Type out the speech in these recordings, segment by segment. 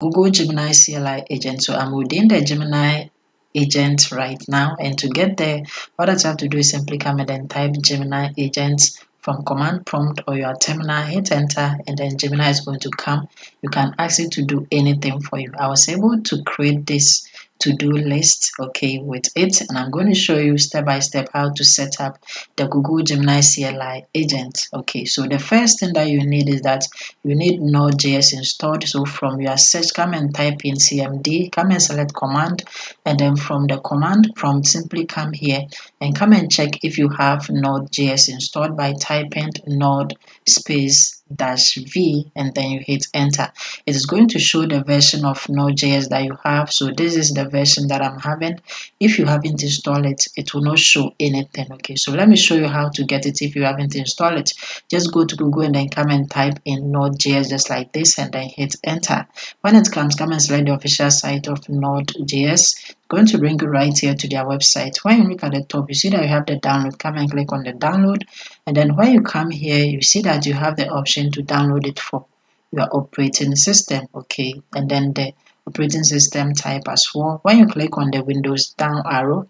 Google Gemini CLI Agent. So I'm within the Gemini Agent right now, and to get there, all that you have to do is simply come and then type Gemini Agent from command prompt or your terminal, hit enter, and then Gemini is going to come. You can ask it to do anything for you. I was able to create this to-do list, okay, with it, and I'm going to show you step by step how to set up the Google Gemini CLI Agent. Okay, so the first thing that you need is that you need Node.js installed. So from your search, come and type in cmd, come and select command, and then from the command prompt, simply come here and come and check if you have Node.js installed by typing node space -v, and then you hit enter. It is going to show the version of Node.js that you have. So this is the version that I'm having. If you haven't installed it, it will not show anything. Okay, so let me show you how to get it if you haven't installed it. Just go to Google and then come and type in Node.js just like this, and then hit enter. When it comes, come and select the official site of Node.js. Going to bring you right here to their website. When you look at the top, you see that you have the download. Come and click on the download, and then when you come here, you see that you have the option to download it for your operating system. Okay, and then the operating system type as well. When you click on the Windows down arrow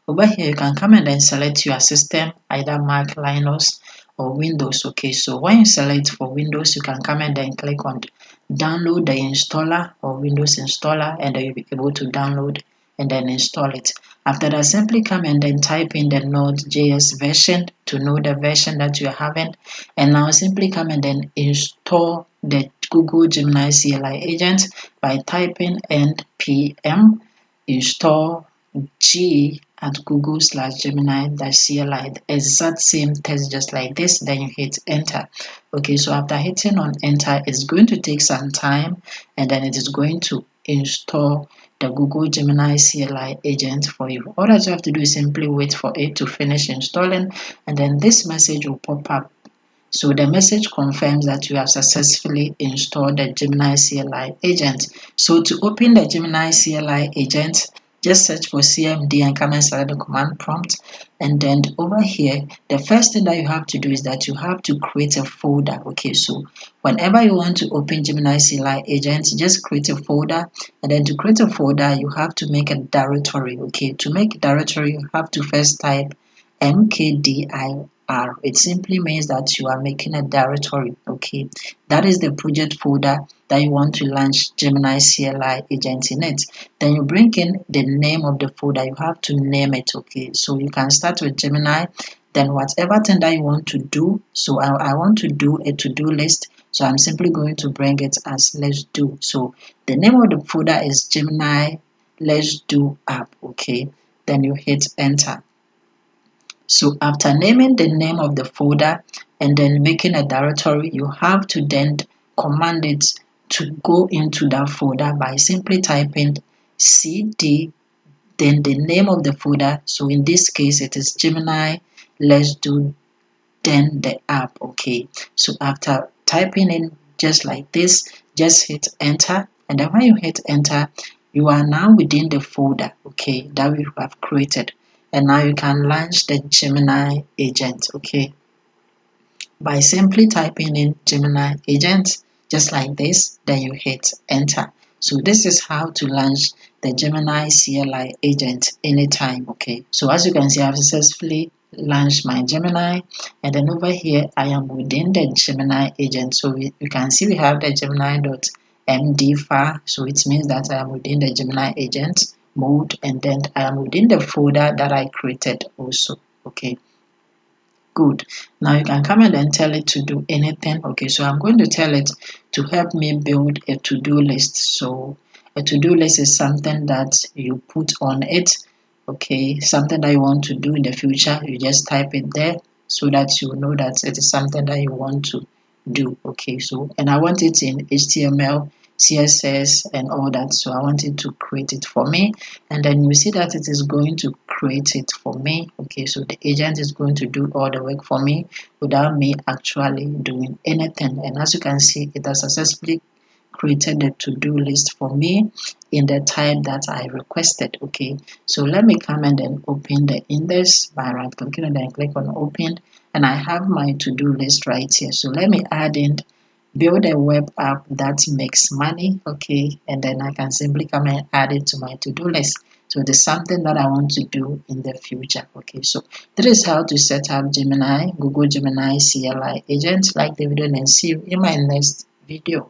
over here, you can come and then select your system, either Mac, Linux, or Windows. Okay, so when you select for Windows, you can come and then click on download the installer or Windows installer, and then you'll be able to download and then install it. After that, simply come and then type in the Node.js version to know the version that you're having, and now simply come and then install the Google Gemini CLI agent by typing npm install g at google/gemini-cli, the exact same text just like this, then you hit enter. Okay, so after hitting on enter, it's going to take some time, and then it is going to install the Google Gemini CLI agent for you. All that you have to do is simply wait for it to finish installing, and then this message will pop up. So the message confirms that you have successfully installed the Gemini CLI agent. So to open the Gemini CLI agent, just search for cmd and come and select the command prompt. And then over here, the first thing that you have to do is that you have to create a folder. Okay, so whenever you want to open Gemini CLI agent, just create a folder. And then to create a folder, you have to make a directory. Okay, to make a directory, you have to first type mkdir. It simply means that you are making a directory. Okay, that is the project folder that you want to launch Gemini CLI agent in it. Then you bring in the name of the folder. You have to name it. Okay, so you can start with Gemini, then whatever thing that you want to do. So I want to do a to-do list, so I'm simply going to bring it as let's do. So the name of the folder is Gemini let's do app. Okay, then you hit enter. So after naming the name of the folder and then making a directory, you have to then command it to go into that folder by simply typing cd, then the name of the folder. So in this case, it is Gemini let's do, then the app. Okay, so after typing in just like this, just hit enter, and then when you hit enter, you are now within the folder, okay, that we have created. And now you can launch the Gemini agent, okay, by simply typing in Gemini agent just like this, then you hit enter. So this is how to launch the Gemini CLI agent anytime. Okay, so as you can see, I've successfully launched my Gemini, and then over here I am within the Gemini agent. So you can see we have the Gemini.md file, so it means that I am within the Gemini agent mode, and then I am within the folder that I created also. Okay, good. Now you can come in and tell it to do anything. Okay, so I'm going to tell it to help me build a to-do list. So a to-do list is something that you put on it. Okay, something that you want to do in the future, you just type it there so that you know that it is something that you want to do. Okay, so and I want it in HTML, CSS, and all that. So I want it to create it for me, and then you see that it is going to create it for me. Okay, so the agent is going to do all the work for me without me actually doing anything. And as you can see, it has successfully created the to-do list for me in the time that I requested. Okay, so let me come and then open the index by right clicking and then click on open, and I have my to-do list right here. So let me add in build a web app that makes money, okay, and then I can simply come and add it to my to-do list. So it is something that I want to do in the future. Okay, so that is how to set up Google Gemini CLI agent. Like the video and see you in my next video.